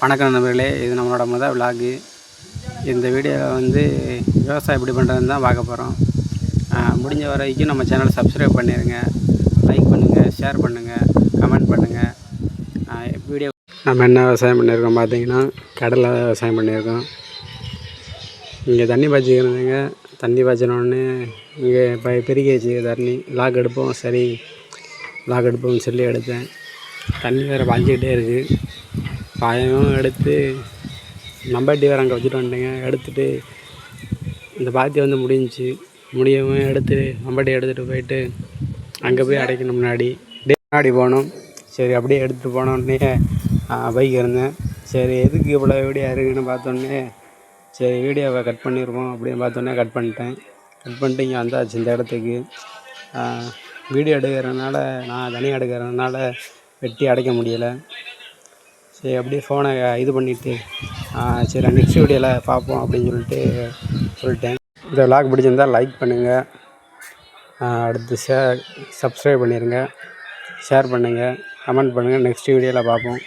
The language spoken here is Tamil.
வணக்கம் நண்பர்களே, இது நம்மளோட முதல் விலாகு. இந்த வீடியோவில் வந்து விவசாயம் எப்படி பண்ணுறதுன்னு தான் பார்க்க போகிறோம். முடிஞ்ச வரைக்கும் நம்ம சேனலை சப்ஸ்கிரைப் பண்ணிடுங்க, லைக் பண்ணுங்கள், ஷேர் பண்ணுங்கள், கமெண்ட் பண்ணுங்கள். வீடியோ நம்ம என்ன விவசாயம் பண்ணியிருக்கோம் பார்த்தீங்கன்னா, கடலை விவசாயம் பண்ணியிருக்கோம். இங்கே தண்ணி பாய்ச்சிக்கிறதுங்க. தண்ணி பாய்ச்சினோடனே இங்கே இப்போ பெருகி வச்சு தண்ணி லாக் எடுப்போம். சரி, லாக் எடுப்போம்னு சொல்லி எடுத்தேன். தண்ணி வேறு பாய்ஞ்சிக்கிட்டே இருக்குது. பாயமும் எடுத்து நம்பட்டி வேறு அங்கே வச்சுட்டு வந்துட்டேங்க. எடுத்துகிட்டு இந்த பாத்தி வந்து முடியவும் எடுத்து நம்பட்டி எடுத்துகிட்டு போயிட்டு அங்கே போய் அடைக்கணும். முன்னாடி போனோம். சரி, அப்படியே எடுத்துகிட்டு போனோடனே பைக் இருந்தேன். சரி, எதுக்கு இவ்வளோ வீடியோ இருக்குன்னு பார்த்தோன்னே, சரி வீடியோவை கட் பண்ணிடுவோம் அப்படின்னு பார்த்தோன்னே கட் பண்ணிட்டு இங்கே வந்தாச்சு. இந்த இடத்துக்கு வீடியோ எடுக்கிறதுனால, நான் தனியாக எடுக்கிறதுனால வெட்டி அடைக்க முடியலை. சரி, அப்படியே ஃபோனை இது பண்ணிவிட்டு சரி நெக்ஸ்ட் வீடியோவில் பார்ப்போம் அப்படின்னு சொல்லிட்டேன். இந்த விலாக் பிடிச்சிருந்தால் லைக் பண்ணுங்கள், அடுத்து சப்ஸ்கிரைப் பண்ணிடுங்க, ஷேர் பண்ணுங்கள், கமெண்ட் பண்ணுங்கள். நெக்ஸ்ட் வீடியோவில் பார்ப்போம்.